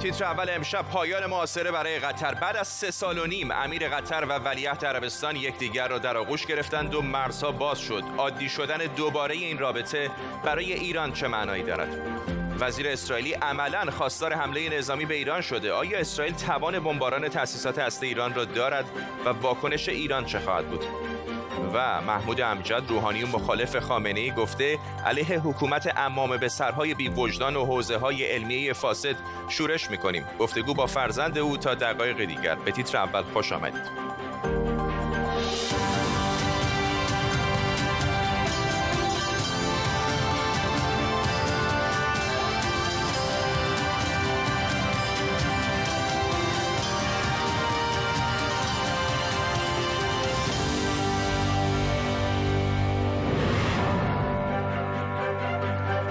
تیتر اول امشب: پایان محاصره برای قطر. بعد از 3 سال و نیم امیر قطر و ولیعهد عربستان یکدیگر را در آغوش گرفتند و مرزها باز شد. عادی شدن دوباره این رابطه برای ایران چه معنایی دارد؟ وزیر اسرائیلی عملاً خواستار حمله نظامی به ایران شده. آیا اسرائیل توان بمباران تأسیسات هسته ایران را دارد و واکنش ایران چه خواهد بود؟ و محمود امجد، روحانی و مخالف خامنه‌ای، گفته علیه حکومت عمامه به سرهای بی وجدان و حوزه‌های علمیه فاسد شورش می‌کنیم. گفتگو با فرزند او تا دقایق دیگر. به تیتر اول خوش آمدید.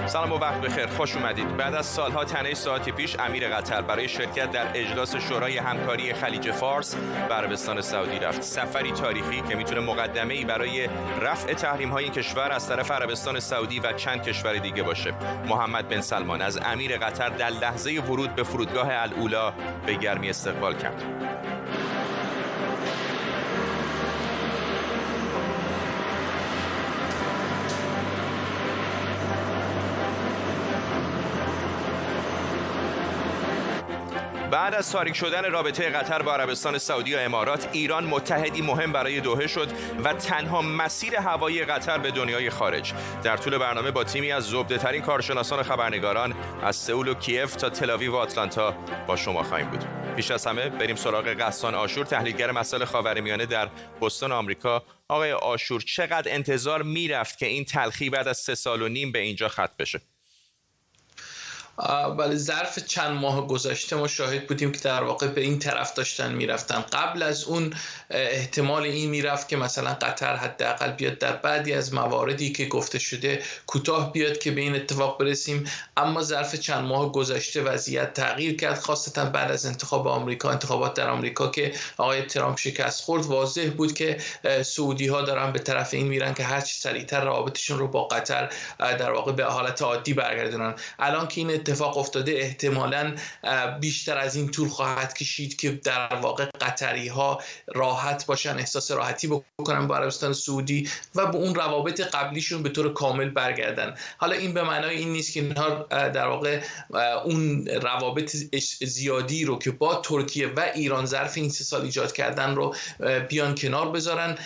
سلام و وقت بخیر، خوش اومدید. بعد از سالها تنه ساعتی پیش امیر قطر برای شرکت در اجلاس شورای همکاری خلیج فارس به عربستان سعودی رفت. سفری تاریخی که میتونه مقدمه‌ای برای رفع تحریم‌های این کشور از طرف عربستان سعودی و چند کشور دیگه باشه. محمد بن سلمان از امیر قطر در لحظه ورود به فرودگاه الاولی به گرمی استقبال کرد. بعد از تاریک شدن رابطه قطر با عربستان سعودی و امارات، ایران متحدی مهم برای دوحه شد و تنها مسیر هوایی قطر به دنیای خارج. در طول برنامه با تیمی از زبده‌ترین کارشناسان و خبرنگاران از سئول و کیف تا تل‌آویو و آتلانتا با شما خواهیم بود. پیش از همه بریم سراغ غسان آشور، تحلیلگر مسائل خاورمیانه در بوستون آمریکا. آقای آشور، چقدر انتظار میرفت که این تلخی بعد از 3 سال و نیم به اینجا ختم بشه؟ ولی ظرف چند ماه گذشته ما شاهد بودیم که در واقع به این طرف داشتن میرفتن. قبل از اون احتمال این میرفت که مثلا قطر حداقل بیاد در بعضی از مواردی که گفته شده کوتاه بیاد که به این اتفاق برسیم، اما ظرف چند ماه گذشته وضعیت تغییر کرد، خاصتا بعد از انتخابات در آمریکا که آقای ترامپ شکست خورد. واضح بود که سعودی ها دارن به طرف این میرن که هر چه سریعتر رابطشون رو با قطر در واقع به حالت عادی برگردونن. الان که این اتفاق افتاده احتمالاً بیشتر از این طول خواهد کشید که در واقع قطری ها راحت باشن، احساس راحتی بکنن با عربستان سعودی و به اون روابط قبلیشون به طور کامل برگردن. حالا این به معنای این نیست که اینها در واقع اون روابط زیادی رو که با ترکیه و ایران ظرف این 3 سال ایجاد کردن رو بیان کنار بذارن،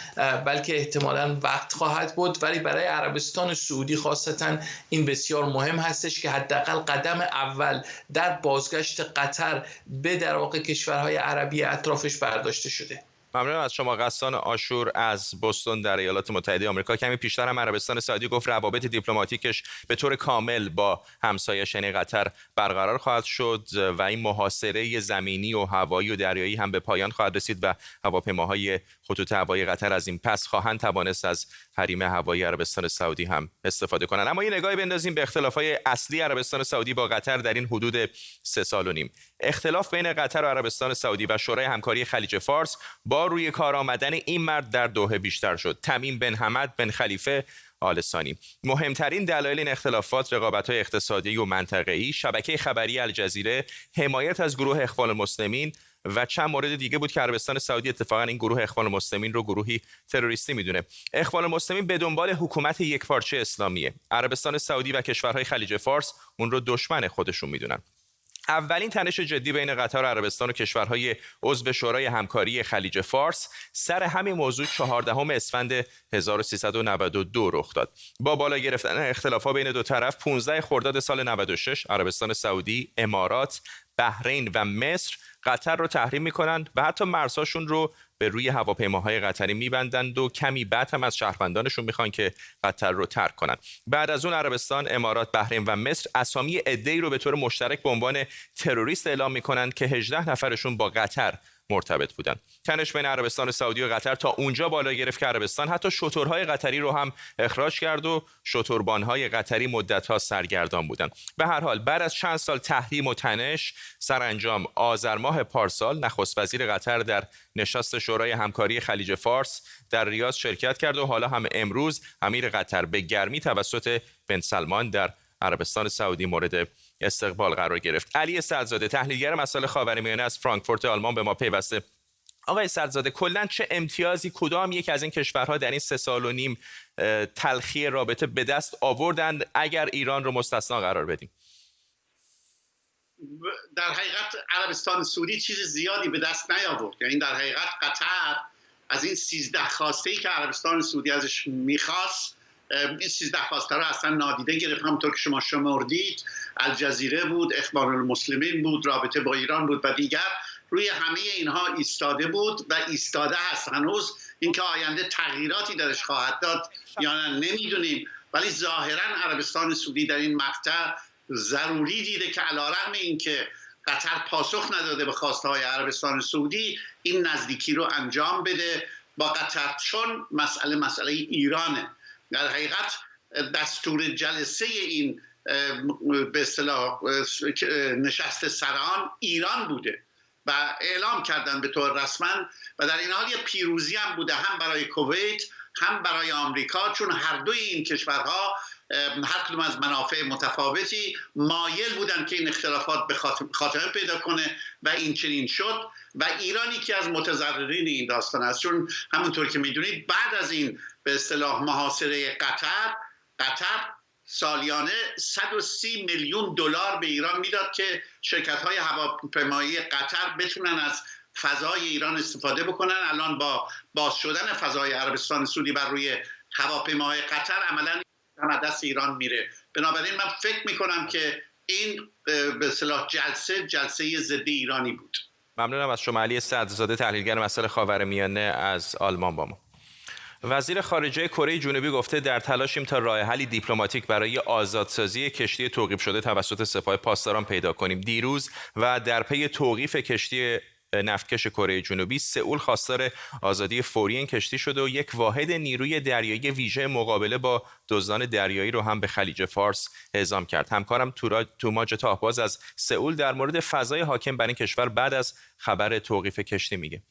بلکه احتمالاً وقت خواهد بود. ولی برای عربستان سعودی خاصتا این بسیار مهم هستش که حداقل قدم اول در بازگشت قطر به در واقع کشورهای عربی اطرافش برداشته شده. ممنونم از شما غسان آشور از بوستون در ایالات متحده آمریکا. کمی پیشتر هم عربستان سعودی گفت روابط دیپلماتیکش به طور کامل با همسایه‌اش یعنی قطر برقرار خواهد شد و این محاصره زمینی و هوایی و دریایی هم به پایان خواهد رسید و هواپیماهای خطوط هوایی قطر از این پس خواهند توانست از حریم هوایی عربستان سعودی هم استفاده کنند. اما یه نگاهی بندازیم به اختلاف‌های اصلی عربستان سعودی با قطر در این حدود 3 سال و نیم. اختلاف بین قطر و عربستان سعودی و شورای همکاری خلیج فارس با روی کار آمدن این مرد در دوحه بیشتر شد، تمیم بن حمد بن خلیفه آل ثانی. مهمترین دلایل این اختلافات رقابت‌های اقتصادی و منطقه‌ای، شبکه خبری الجزیره، حمایت از گروه اخوان المسلمین و چند مورد دیگه بود که عربستان سعودی اتفاقا این گروه اخوان المسلمین رو گروهی تروریستی میدونه. اخوان المسلمین به دنبال حکومت یکپارچه اسلامیه. عربستان سعودی و کشورهای خلیج فارس اون رو دشمن خودشون میدونن. اولین تنش جدی بین قطر و عربستان و کشورهای عضو شورای همکاری خلیج فارس سر همین موضوع 14 اسفند 1392 رخ داد. با بالا گرفتن اختلافات بین دو طرف 15 خرداد سال 96 عربستان سعودی، امارات، بحرین و مصر قطر رو تحریم میکنند و حتی مرزهاشون رو به روی هواپیماهای قطری میبندند و کمی بعد هم از شهروندانشون میخوان که قطر رو ترک کنند. بعد از اون عربستان، امارات، بحرین و مصر اسامی عده‌ای رو به طور مشترک به عنوان تروریست اعلام میکنند که 18 نفرشون با قطر مرتبط بودن. تنش بین عربستان سعودی و قطر تا اونجا بالا گرفت که عربستان حتی شترهای قطری رو هم اخراج کرد و شتربانهای قطری مدت‌ها سرگردان بودن. به هر حال بعد از چند سال تحریم و تنش، سرانجام آذر ماه پارسال نخست وزیر قطر در نشست شورای همکاری خلیج فارس در ریاض شرکت کرد و حالا هم امروز امیر قطر به گرمی توسط بن سلمان در عربستان سعودی مورد استقبال قرار گرفت. علی سعدزاده، تحلیلگر مسائل خاورمیانه از فرانکفورت آلمان، به ما پیوسته. آقای سعدزاده، کلاً چه امتیازی کدام یک از این کشورها در این 3.5 سال تلخی رابطه به دست آوردند اگر ایران رو مستثنا قرار بدیم؟ در حقیقت عربستان سعودی چیز زیادی به دست نیاورد. یعنی در حقیقت قطر از این 13 خواسته‌ای که عربستان سعودی ازش میخواست، این 13 خواسته رو اصلا نادیده گرفت. همونطور که شما شمردید، الجزیره بود، اخوان المسلمین بود، رابطه با ایران بود و دیگر. روی همه اینها ایستاده بود و ایستاده هست هنوز. اینکه آینده تغییراتی درش خواهد داد یا نه نمیدونیم، ولی ظاهرا عربستان سعودی در این مقطع ضروری دیده که علیرغم اینکه قطر پاسخ نداده به خواسته های عربستان سعودی، این نزدیکی رو انجام بده با قطر، چون مسئله ایرانه. در حقیقت دستور جلسه این به اصطلاح نشست سران ایران بوده و اعلام کردن به طور رسما و در این حال یه پیروزی هم بوده، هم برای کویت هم برای آمریکا، چون هر دوی این کشورها هر کدوم از منافع متفاوتی مایل بودن که این اختلافات به خاتمه پیدا کنه و این چنین شد و ایران یکی از متضررین این داستان است، چون همونطور که میدونید بعد از این به اصطلاح محاصره قطر سالیانه 130 میلیون دلار به ایران میداد که شرکت‌های هواپیمایی قطر بتونن از فضای ایران استفاده بکنن. الان با باز شدن فضای عربستان سعودی بر روی هواپیماهای قطر عملاً دست ایران میره. بنابراین من فکر میکنم که این به اصطلاح جلسه ضد ایرانی بود. ممنونم از شما علی سعدزاده، تحلیلگر مسائل خاورمیانه از آلمان با ما. وزیر خارجه کره جنوبی گفته در تلاشیم تا راه حلی دیپلماتیک برای آزادسازی کشتی توقیف شده توسط سپاه پاسداران پیدا کنیم. دیروز و در پی توقیف کشتی نفتکش کره جنوبی، سئول خواستار آزادی فوری این کشتی شده و یک واحد نیروی دریایی ویژه مقابله با دزدان دریایی رو هم به خلیج فارس اعزام کرد. همکارم توماج تاهباز از سئول در مورد فضای حاکم بر این کشور بعد از خبر توقیف کشتی میگه.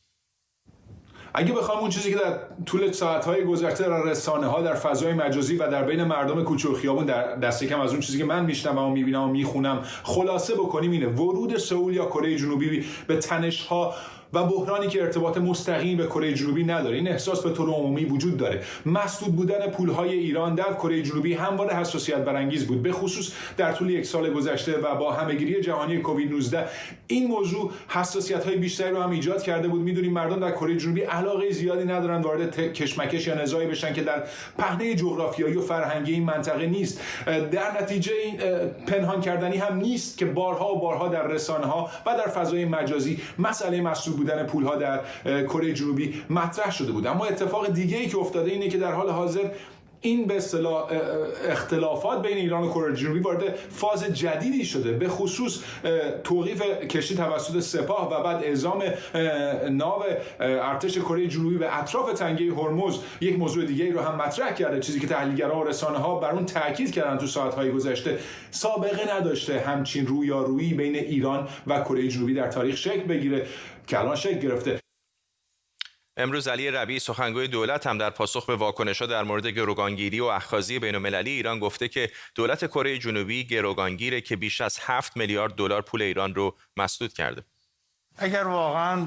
اگه بخوام اون چیزی که در طول ساعت‌های گذشته در رسانه‌ها، در فضای مجازی و در بین مردم کوچه و خیابون در دست کم از اون چیزی که من میشنوم و میبینم و میخونم خلاصه بکنیم، اینه ورود سئول یا کره جنوبی به تنش‌ها و بحرانی که ارتباط مستقیم به کره جنوبی نداره. این احساس به طور عمومی وجود داره. مسدود بودن پول‌های ایران در کره جنوبی همواره حساسیت برانگیز بود، به خصوص در طول یک سال گذشته و با همه‌گیری جهانی کووید 19 این موضوع حساسیت‌های بیشتری رو هم ایجاد کرده بود. می‌دونیم مردم در کره جنوبی علاقه زیادی ندارن وارد کشمکش یا نزاعی بشن که در پهنه جغرافیایی و فرهنگی این منطقه نیست. در نتیجه این پنهان کردنی هم نیست که بارها و بارها در رسانه‌ها و در فضای مجازی مسئله مسدود بودن پول‌ها در کره جنوبی مطرح شده بود. اما اتفاق دیگه‌ای که افتاده اینه که در حال حاضر این به اصطلاح اختلافات بین ایران و کره جنوبی وارد فاز جدیدی شده، به خصوص توقیف کشتی توسط سپاه و بعد اعزام ناو ارتش کره جنوبی به اطراف تنگه هرمز یک موضوع دیگه‌ای رو هم مطرح کرده. چیزی که تحلیلگران و رسانه‌ها بر اون تاکید کردن تو ساعت‌های گذشته، سابقه نداشته همچین رویارویی بین ایران و کره جنوبی در تاریخ شکل بگیره که الان شکل گرفته. امروز علی ربیعی سخنگوی دولت هم در پاسخ به واکنش‌ها در مورد گروگانگیری و اخاذی بین‌المللی ایران گفته که دولت کره جنوبی گروگانگیره که بیش از 7 میلیارد دلار پول ایران رو مسدود کرده. اگر واقعا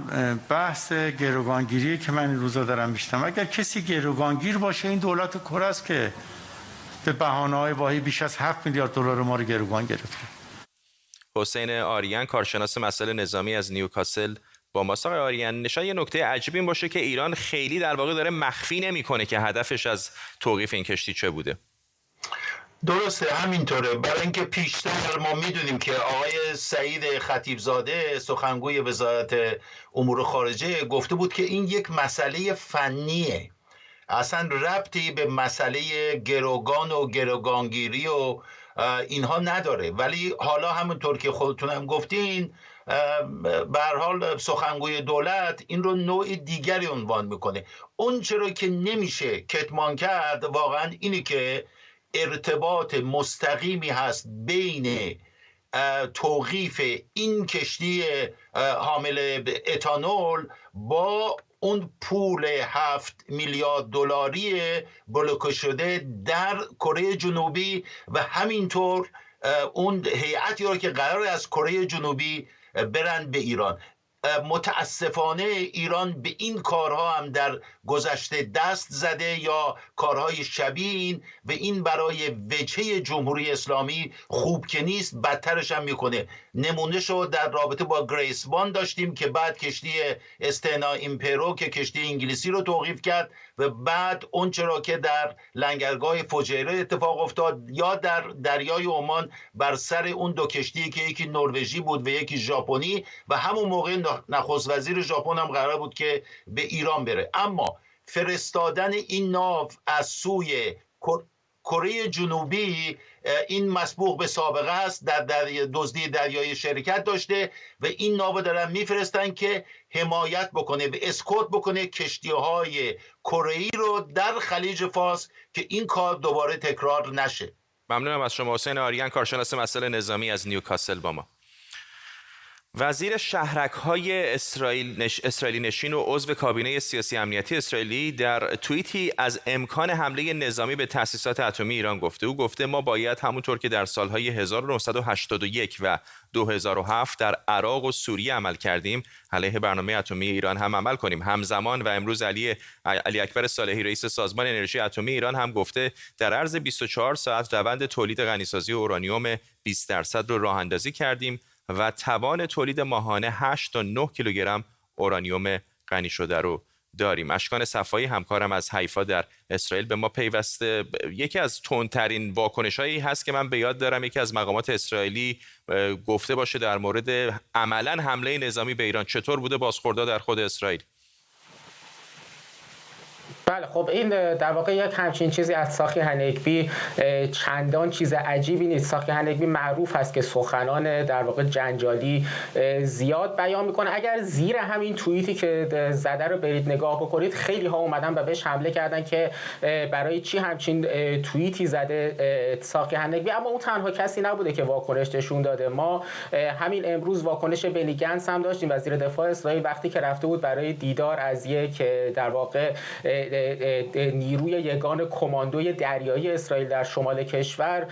بحث گروگانگیری که من این روزا دارم میشنوم، اگر کسی گروگانگیر باشه این دولت کره است که به بهانه‌های واهی بیش از 7 میلیارد دلار ما رو گروگان گرفته. حسین آریان، کارشناس مسائل نظامی از نیوکاسل با ماست. آقای آریان، نشان یه نکته عجیب این باشه که ایران خیلی در واقع داره مخفی نمی‌کنه که هدفش از توقیف این کشتی چه بوده. درسته، همینطوره. برای اینکه پیشتر ما میدونیم که آقای سعید خطیبزاده سخنگوی وزارت امور خارجه گفته بود که این یک مسئله فنیه، اصلا ربطی به مسئله گروگان و گروگانگیری و اینها نداره. ولی حالا همونطور که خودتون هم گفتین، به هر حال سخنگوی دولت این رو نوع دیگری عنوان میکنه. اون چرا که نمیشه کتمان کرد واقعا اینی که ارتباط مستقیمی هست بین توقیف این کشتی حامل اتانول با اون پول 7 میلیارد دلاری بلوکه شده در کره جنوبی و همینطور اون هیئتی رو که قرار از کره جنوبی برن به ایران. متاسفانه ایران به این کارها هم در گذشته دست زده یا کارهای شبیه این و این برای وجهه جمهوری اسلامی خوب که نیست، بدترش هم میکنه. نمونه شو در رابطه با گریسبان داشتیم که بعد کشتی استنا ایمپرو که کشتی انگلیسی رو توقیف کرد و بعد اون چرا که در لنگرگاه فجیره اتفاق افتاد یا در دریای عمان بر سر اون دو کشتی که یکی نروژی بود و یکی ژاپنی و همون موقع نخست وزیر ژاپن هم قرار بود که به ایران بره. اما فرستادن این ناو از سوی کره جنوبی این مسبوق به سابقه است، در دزدی دریایی شرکت داشته و این ناو دارن میفرستن که حمایت بکنه و اسکورت بکنه کشتی‌های کره‌ای رو در خلیج فارس که این کار دوباره تکرار نشه. ممنونم از شما. حسین آریان، کارشناس مسائل نظامی از نیوکاسل با ما. وزیر شهرک‌های اسرائیلی نشین و عضو کابینه سیاسی امنیتی اسرائیلی در توییتی از امکان حمله نظامی به تأسیسات اتمی ایران گفته. او گفته ما باید همونطور که در سالهای 1981 و 2007 در عراق و سوریه عمل کردیم علیه برنامه اتمی ایران هم عمل کنیم. همزمان و امروز علی اکبر صالحی رئیس سازمان انرژی اتمی ایران هم گفته در عرض 24 ساعت روند تولید غنیسازی اورانیوم 20% رو راه اندازی کردیم و توان تولید ماهانه 8 تا 9 کیلوگرم اورانیوم غنی شده رو داریم. اشکان صفایی همکارم از حیفا در اسرائیل به ما پیوسته. یکی از تندترین واکنش‌هایی هست که من به یاد دارم یکی از مقامات اسرائیلی گفته باشه در مورد عملاً حمله نظامی به ایران. چطور بوده بازخوردها در خود اسرائیل؟ بله خب این در واقع یک همچین چیزی از ساخی هنگبی چندان چیز عجیبی نیست. ساخی هنگبی معروف است که سخنان در واقع جنجالی زیاد بیان میکنه. اگر زیر همین توییتی که زده رو برید نگاه بکنید خیلی ها اومدن و بهش حمله کردن که برای چی همچین توییتی زده ساخی هنگبی، اما اون تنها کسی نبوده که واکنش نشون داده. ما همین امروز واکنش بنی گنتس هم داشتیم، وزیر دفاع اسرائیل، وقتی که رفته بود برای دیدار از یک در واقع نیروی یگان کماندوی دریایی اسرائیل در شمال کشور،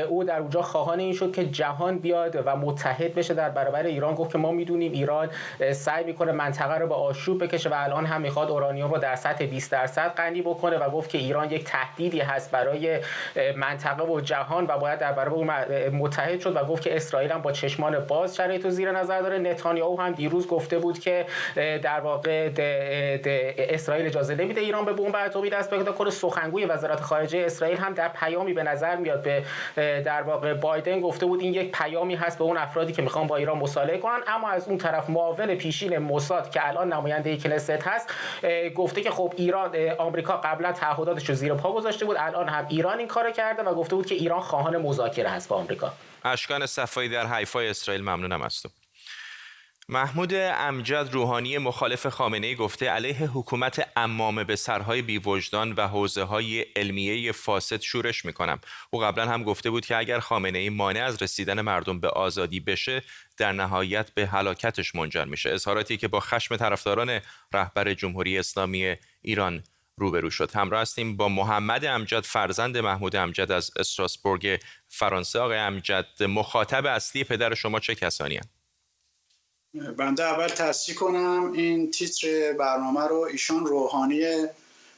او در اونجا خواهان این شد که جهان بیاد و متحد بشه در برابر ایران. گفت که ما میدونیم ایران سعی میکنه منطقه رو به آشوب بکشه و الان هم میخواد اورانیوم رو در سطح 20% غنی بکنه و گفت که ایران یک تهدیدی هست برای منطقه و جهان و باید در برابر اون متحد شد و گفت که اسرائیل هم با چشمان باز شرایط رو زیر نظر داره. نتانیاهو هم دیروز گفته بود که در واقع اسرائیل اجازه نمیده ایران به بمب اتمی دست بکنه. سخنگوی وزارت خارجه اسرائیل هم در پیامی به نظر میاد به در واقع بایدن گفته بود این یک پیامی هست به اون افرادی که میخوان با ایران مصالحه کنن. اما از اون طرف معاون پیشین موساد که الان نماینده کنست هست گفته که خب ایران آمریکا قبلا تعهداتش رو زیر پا گذاشته بود، الان هم ایران این کارو کرده و گفته بود که ایران خواهان مذاکره هست با آمریکا. اشکان صفایی در حیفا اسرائیل، ممنونم از تو. محمود امجد روحانی مخالف خامنه‌ای گفته علیه حکومت عمامه به سرهای بی‌وجدان و حوزه‌های علمیه فاسد شورش می‌کنم. او قبلا هم گفته بود که اگر خامنه‌ای مانع از رسیدن مردم به آزادی بشه در نهایت به هلاکتش منجر میشه. اظهاراتی که با خشم طرفداران رهبر جمهوری اسلامی ایران روبرو شد. همراه هستیم با محمد امجد، فرزند محمود امجد از استراسبورگ فرانسه. آقای امجد، مخاطب اصلی پدر شما چه کسانی هستند؟ بنده اول تصحیح کنم این تیتر برنامه رو، ایشان روحانی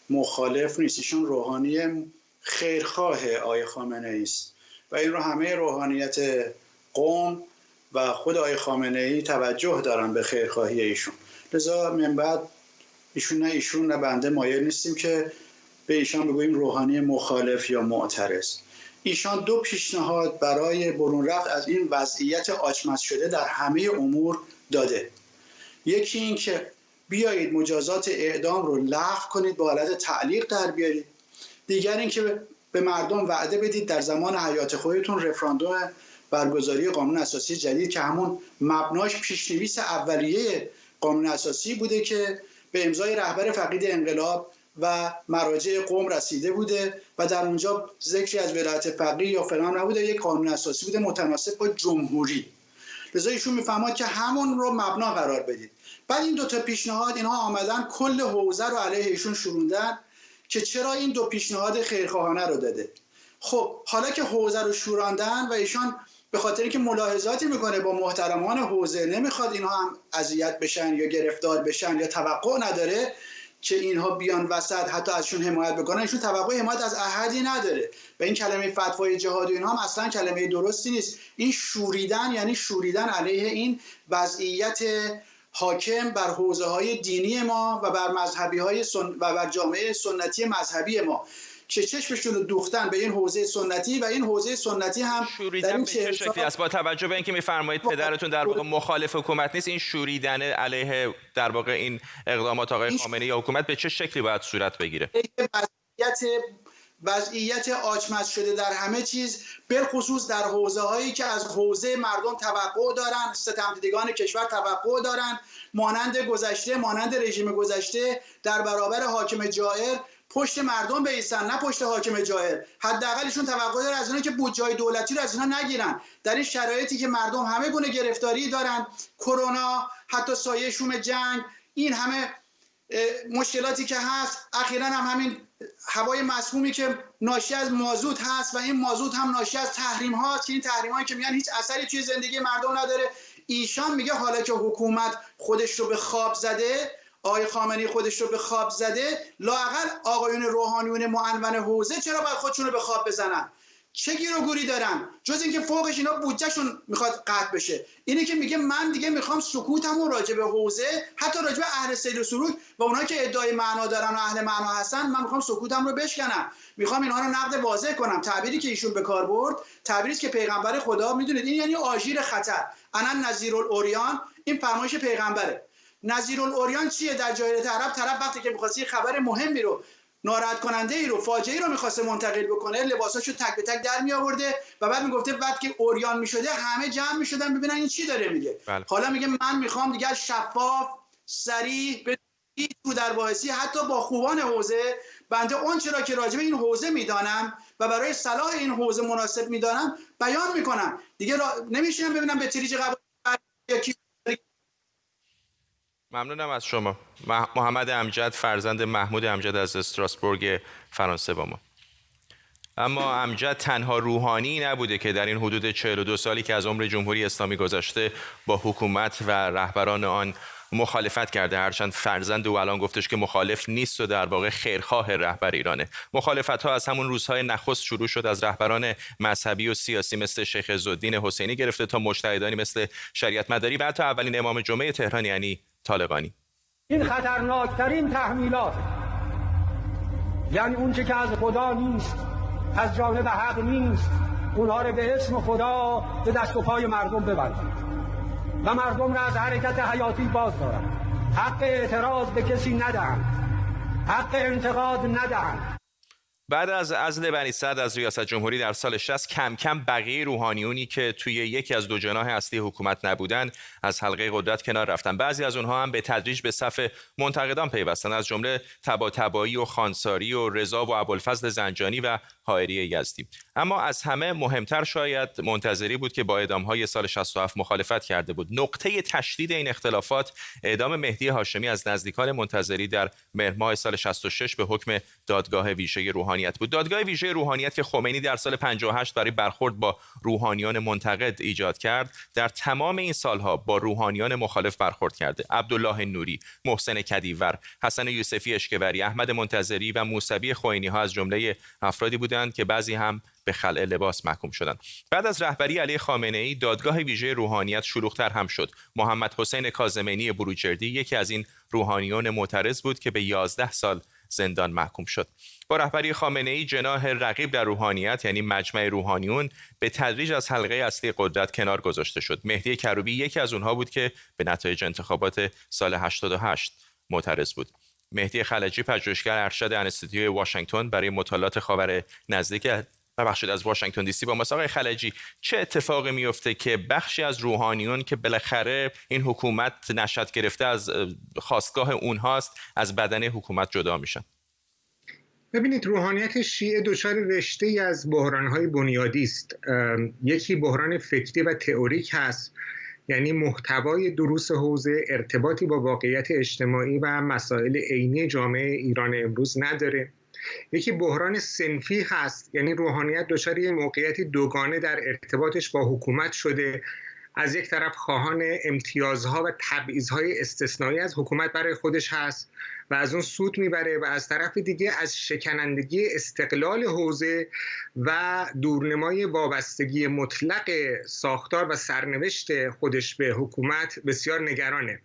مخالف نیست، ایشان روحانی خیرخواه آقای خامنه‌ای است و این رو همه روحانیت قوم و خود آقای خامنه‌ای توجه دارن به خیرخواهی ایشون. لذا من بعد ایشون نه بنده مایل نیستیم که به ایشان بگوییم روحانی مخالف یا معترض. ایشان دو پیشنهاد برای برون رفت از این وضعیت آچمز شده در همه امور داده. یکی این که بیایید مجازات اعدام رو لغو کنید، با حالت تعلیق در بیارید. دیگر این که به مردم وعده بدید در زمان حیات خودتون رفراندوم برگزاری قانون اساسی جدید که همون مبناش پیشنویس اولیه قانون اساسی بوده که به امضای رهبر فقید انقلاب و مراجع قوم رسیده بوده و در اونجا ذکری از ولایت فقیه یا فلان نبوده، یک قانون اساسی بوده متناسب با جمهوری. لذا ایشون میفهمد که همون رو مبنا قرار بدید. بعد این دو تا پیشنهاد اینها آمدن کل حوزه رو علیه ایشون شروندن که چرا این دو پیشنهاد خیرخواهانه رو داده. خب حالا که حوزه رو شوراندن و ایشان به خاطر اینکه ملاحظاتی میکنه با محترمان حوزه، نمیخواد اینها هم اذیت بشن یا گرفتار بشن یا توقع نداره که اینها بیان وسط حتی ازشون حمایت بکنن، ایشون توقع حمایت از احدی نداره و این کلمه فتوای جهاد و اینها هم اصلا کلمه درستی نیست. این شوریدن یعنی شوریدن علیه این وضعیت حاکم بر حوزه‌های دینی ما و بر مذهبی‌های و بر جامعه سنتی مذهبی ما که چشمشون رو دوختن به این حوزه سنتی و این حوزه سنتی هم در این چه شکلی است؟ با توجه به اینکه می‌فرمایید پدرتون در واقع مخالف حکومت نیست، این شوریدن علیه در واقع این اقدامات آقای خامنه‌ای یا حکومت به چه شکلی باید صورت بگیره؟ وضعیت آچمز شده در همه چیز، بالخصوص در حوزه‌هایی که از حوزه مردم توقع دارن، ستمدیدگان کشور توقع دارن، مانند گذشته، مانند رژیم گذشته در برابر حاکم جائر پشت مردم بایستن، نه پشت حاکم جائر. حداقلشون توقع داره از اینا که بودجه‌های دولتی رو از اینا نگیرن. در این شرایطی که مردم همه گونه گرفتاری دارن، کرونا، حتی سایه شوم جنگ، این همه مشکلاتی که هست، اخیراً هم همین هوای مسمومی که ناشی از مازوت هست و این مازوت هم ناشی از تحریم هاست که این تحریم هایی که میگن هیچ اثری توی زندگی مردم نداره. ایشان میگه حالا که حکومت خودش رو به خواب زده، آقای خامنه‌ای خودش رو به خواب زده، لااقل آقایون روحانیون معنون حوزه چرا باید خودشون رو به خواب بزنن؟ چه گیر و گوری دارن جز اینکه فوقش اینا بودجهشون میخواد قطع بشه؟ اینه که میگه من دیگه میخوام سکوتمو راجع به حوزه، حتی راجع به اهل سیل و سلوک و اونایی که ادعای معنا دارن و اهل معنا هستن، من میخوام سکوتم رو بشکنم، میخوام اینها رو نقد واضح کنم. تعبیری که ایشون به کار برد تعبیری است که پیغمبر خدا، میدونید این یعنی آژیر خطر، انا نذیرالعریان، این فرمایش پیغمبره. نذیرالعریان چیه؟ در جاهلیت عرب طرف وقتی که می‌خواسته خبر مهمی رو، ناراحت کننده ای رو، فاجعه‌ای رو می‌خواسته منتقل بکنه، لباساشو تک به تک در می‌آورده و بعد میگفته بعد که عریان می‌شده همه جمع می‌شدن ببینن این چی داره میگه. بله. حالا میگه من می‌خوام دیگه شفاف، صریح، به تو در باعثی حتی با خوبان حوزه، بنده اون چرا که راجع به این حوزه میدانم و برای صلاح این حوزه مناسب میدانم بیان میکنم. دیگه نمیشینم ببینم به تریج قبول یکی. ممنونم از شما. محمد امجد، فرزند محمود امجد از استراسبورگ فرانسه با ما. اما امجد تنها روحانی نبوده که در این حدود 42 سالی که از عمر جمهوری اسلامی گذشته با حکومت و رهبران آن مخالفت کرده، هرچند فرزند او الان گفتش که مخالف نیست و در واقع خیرخواه رهبر ایرانه. مخالفت‌ها از همون روزهای نخست شروع شد، از رهبران مذهبی و سیاسی مثل شیخ عزالدین حسینی گرفته تا مجتهدانی مثل شریعت مداری و حتی اولین امام جمعه تهران یعنی طالقانی. این خطرناکترین تحمیلات، یعنی اون چه که از خدا نیست، از جانب حق نیست، اونها رو به اسم خدا به دست و پای مردم ببندید و مردم را از حرکت حیاتی باز دارند. حق اعتراض به کسی ندهند، حق انتقاد ندهند. بعد از عزل بنی سعد از ریاست جمهوری در سال 60 کم کم بقیه روحانیونی که توی یکی از دو جناح اصلی حکومت نبودن از حلقه قدرت کنار رفتن. بعضی از اونها هم به تدریج به صف منتقدان پیوستن، از جمله طباطبایی و خانساری و رضا و ابوالفضل زنجانی و حائری یزدی. اما از همه مهمتر شاید منتظری بود که با اعدام‌های سال 67 مخالفت کرده بود. نقطه تشدید این اختلافات اعدام مهدی هاشمی از نزدیکان منتظری در مهر ماه سال 66 به حکم دادگاه ویژه روحانیت بود. دادگاه ویژه روحانیت که خمینی در سال 58 برای برخورد با روحانیان منتقد ایجاد کرد، در تمام این سالها با روحانیان مخالف برخورد کرده. عبدالله نوری، محسن کدیور، حسن یوسفی اشکوری، احمد منتظری و موسوی خوئینی‌ها از جمله افرادی بودند که بعضی هم به خلع لباس محکوم شدند. بعد از رهبری علی خامنه‌ای دادگاه ویژه روحانیت شلوغ‌تر هم شد. محمد حسین کاظمینی بروجردی یکی از این روحانیون معترض بود که به 11 سال زندان محکوم شد. با رهبری خامنه‌ای جناح رقیب در روحانیت یعنی مجمع روحانیون به تدریج از حلقه اصلی قدرت کنار گذاشته شد. مهدی کروبی یکی از اونها بود که به نتایج انتخابات سال 88 معترض بود. مهدی خلجی، پژوهشگر ارشد انستیتوی واشنگتن برای مطالعات خاور نزدیک از واشنگتن دی سی با ماست. آقای خلجی، چه اتفاقی میفته که بخشی از روحانیون که بالاخره این حکومت نشأت گرفته از خاستگاه اونهاست از بدن حکومت جدا میشن؟ ببینید، روحانیت شیعه دچار رشته‌ای از بحران‌های بنیادی است. یکی بحران فکری و تئوریک هست، یعنی محتوای دروس حوزه ارتباطی با واقعیت اجتماعی و مسائل عینی جامعه ایران امروز نداره. یکی بحران صنفی هست، یعنی روحانیت دچار یه موقعیتی دوگانه در ارتباطش با حکومت شده. از یک طرف خواهان امتیازها و تبعیضهای استثنایی از حکومت برای خودش هست و از اون سود میبره، و از طرف دیگه از شکنندگی استقلال حوزه و دورنمای وابستگی مطلق ساختار و سرنوشت خودش به حکومت بسیار نگرانه.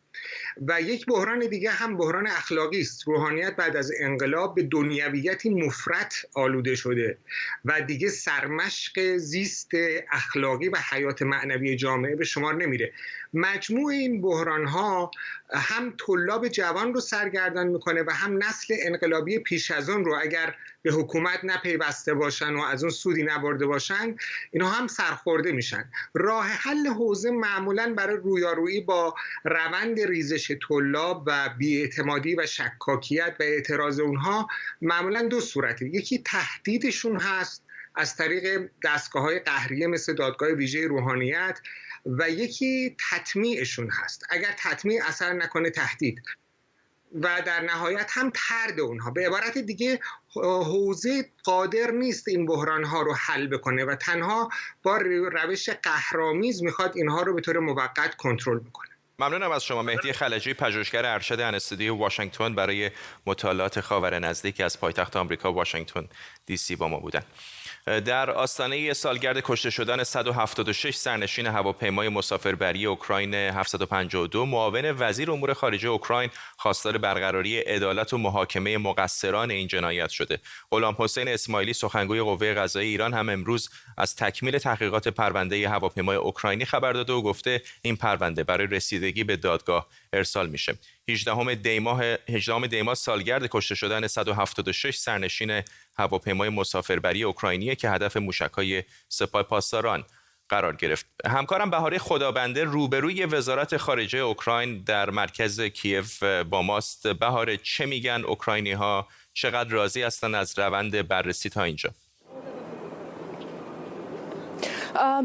و یک بحران دیگه هم بحران اخلاقی است. روحانیت بعد از انقلاب به دنیویتی مفرط آلوده شده و دیگه سرمشق زیست اخلاقی و حیات معنوی جامعه به شمار نمیره. مجموع این بحران‌ها هم طلاب جوان رو سرگردان میکنه و هم نسل انقلابی پیش از اون رو، اگر به حکومت نپیوسته باشن و از اون سودی نبرده باشن، اینا هم سرخورده میشن. راه حل حوزه معمولاً برای رویارویی با روند ریزش طلاب و بی‌اعتمادی و شکاکیت و اعتراض اونها معمولاً دو صورته. یکی تهدیدشون هست از طریق دستگاه‌های قهریه مثل دادگاه ویژه روحانیت، و یکی تطمیعشون هست. اگر تطمیع اثر نکنه تهدید، و در نهایت هم طرد اونها. به عبارت دیگه حوزه قادر نیست این بحرانها رو حل بکنه و تنها با روش قهرآمیز میخواد اینها رو به طور موقت کنترل بکنه. ممنونم از شما. مهدی خلجی، پژوهشگر ارشد انستودیو واشنگتن برای مطالعات خاور نزدیک از پایتخت آمریکا واشنگتن دی سی با ما بودند. در آستانه سالگرد کشته شدن 176 سرنشین هواپیمای مسافربری اوکراین 752، معاون وزیر امور خارجه اوکراین خواستار برقراری عدالت و محاکمه مقصران این جنایت شده. غلام حسین اسماعیلی، سخنگوی قوه قضاییه ایران، هم امروز از تکمیل تحقیقات پرونده هواپیمای اوکراینی خبر داده و گفته این پرونده برای رسیدگی به دادگاه ارسال میشه. 18 دی ماه سالگرد کشته شدن 176 سرنشین هواپیمای مسافربری اوکراینی که هدف موشک‌های سپاه پاسداران قرار گرفت. همکارم بهاره خدابنده روبروی وزارت خارجه اوکراین در مرکز کیف با ماست. بهاره، چه میگن اوکراینی‌ها؟ چقدر راضی هستن از روند بررسی تا اینجا؟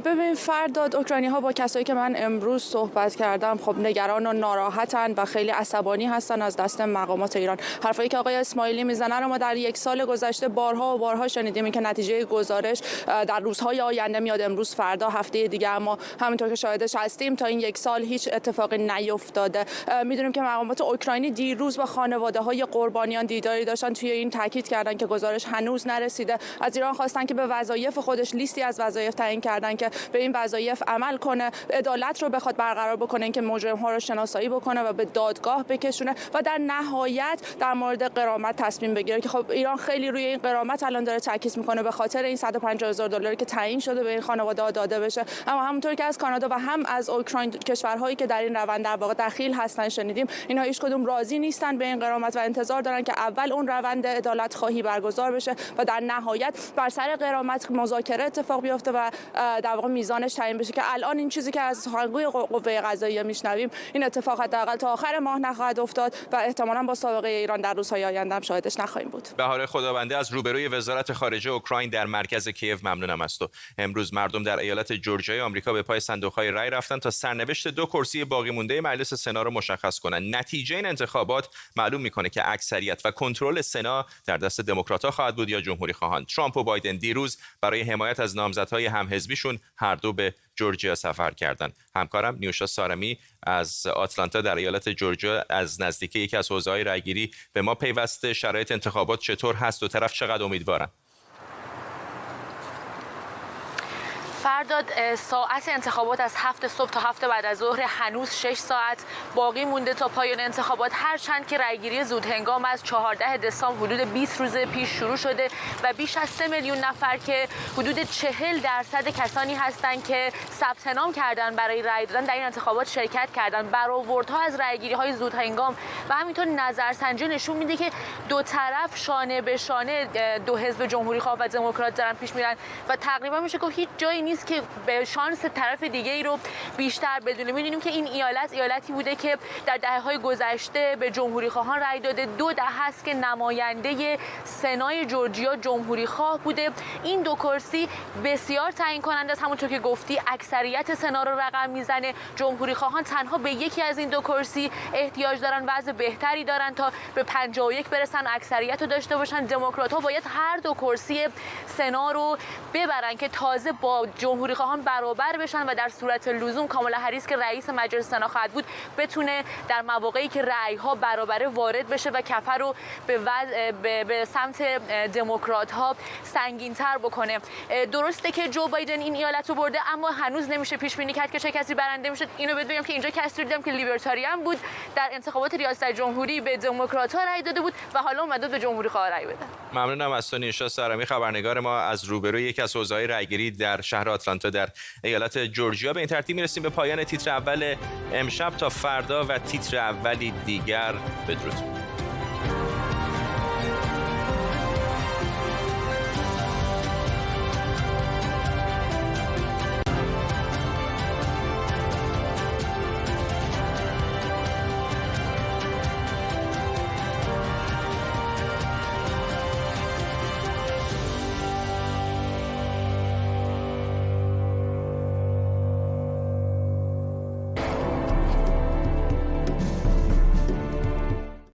ببین فرداد، اوکراینی ها با کسایی که من امروز صحبت کردم خب نگران و ناراحتن و خیلی عصبانی هستن از دست مقامات ایران. حرفایی که آقای اسماعیلی میزنن رو ما در یک سال گذشته بارها و بارها شنیدیم که نتیجه گزارش در روزهای آینده میاد، امروز، فردا، هفته دیگه، اما همونطور که شاهدش هستیم تا این یک سال هیچ اتفاقی نیفتاده. میدونیم که مقامات اوکراینی دیروز با خانواده های قربانیان دیداری داشتن، توی این تاکید کردن که گزارش هنوز نرسیده. از ایران خواستن که به وظایف خودش لیستی از وظایف تعیین که به این وظایف عمل کنه، عدالت رو بخواد برقرار بکنه، که مجرم‌ها رو شناسایی بکنه و به دادگاه بکشونه و در نهایت در مورد غرامت تصمیم بگیره که خب ایران خیلی روی این غرامت الان داره تاکید میکنه به خاطر این $150,000 که تعیین شده به این خانواده‌ها داده بشه. اما همونطور که از کانادا و هم از اوکراین، کشورهایی که در این روند در واقع دخیل هستن، شنیدیم اینها هیچ کدوم راضی نیستن به این غرامت و انتظار دارن که اول اون روند عدالت خواهی برگزار بشه و در نهایت بر سر غرامت مذاکره اتفاق بیفته و در واقع میزانش تعیین بشه، که الان این چیزی که از سخنگوی قوه قضاییه میشنویم این اتفاق حداقل تا آخر ماه نخواهد افتاد و احتمالاً با سابقه ایران در روزهای آینده هم شاهدش نخواهیم بود. بهاره خدابنده از روبروی وزارت خارجه اوکراین در مرکز کیف ممنونم از تو. امروز مردم در ایالت جورجیا آمریکا به پای صندوق‌های رای رفتن تا سرنوشت 2 کرسی باقی مونده مجلس سنا رو مشخص کنند. نتیجه این انتخابات معلوم میکنه که اکثریت و کنترل سنا در دست دموکرات‌ها خواهد بود یا جمهوری خواهان. ترامپ و بایدن دیروز برای حمایت از نامزدهای همحزبیشون هر دو به جورجیا سفر کردند. همکارم نیوشا سارمی از آتلانتا در ایالت جورجیا از نزدیکی یکی از حوزه‌های رایگیری به ما پیوسته. شرایط انتخابات چطور هست؟ دو طرف چقدر امیدوارن؟ فرداد، ساعت انتخابات از 7 صبح تا 7 بعد از ظهر، هنوز 6 ساعت باقی مونده تا پایان انتخابات، هرچند که رأیگیری زودهنگام از 14 دسامبر حدود 20 روز پیش شروع شده و بیش از 3 میلیون نفر که حدود 40% کسانی هستند که ثبت نام کردن برای رأی دادن در این انتخابات شرکت کردن. برآوردها از رأیگیری‌های زودهنگام و همینطور نظرسنجی نشون میده که دو طرف شانه به شانه دو حزب جمهوری خواه و دموکرات دارن پیش میرن و تقریبا میشه گفت هیچ جایی نیست که به شانس طرف دیگه ای رو بیشتر بدونه. می‌دونیم که این ایالتی بوده که در دهه‌های گذشته به جمهوری خواهان رأی داده. 2 دهه است که نماینده سنای جورجیا جمهوری خواه بوده. این 2 کرسی بسیار تعیین کننده است. همونطور که گفتی اکثریت سنا رو رقم میزنه. جمهوری خواهان تنها به یکی از این 2 کرسی احتیاج دارن، وضع بهتری دارن تا به 51 برسن، اکثریت رو داشته باشن. دموکرات‌ها باید هر 2 کرسی سنا رو ببرن که تازه با جمهوری خواهان برابر بشن و در صورت لزوم کامالا هریس که رئیس مجلس سنا خواهد بود بتونه در مواقعی که رأی‌ها برابر وارد بشه و کفه رو به سمت دموکرات‌ها سنگین‌تر بکنه. درسته که جو بایدن این ایالت رو برده، اما هنوز نمیشه پیش بینی کرد که چه کسی برنده میشه. اینو بگم که اینجا کسی دیدم که لیبرتاریان بود، در انتخابات ریاست جمهوری به دموکرات‌ها رأی داده بود و حالا اومده به جمهوری خواه رأی بده. ممنونم از تو نیوشا سارمی، خبرنگار ما از روبروی یکی از حوزه‌های رأیگیری در شهر آتلانتا در ایالت جورجیا. به این ترتیب میرسیم به پایان تیتر اول امشب. تا فردا و تیتر اولی دیگر، بدرود.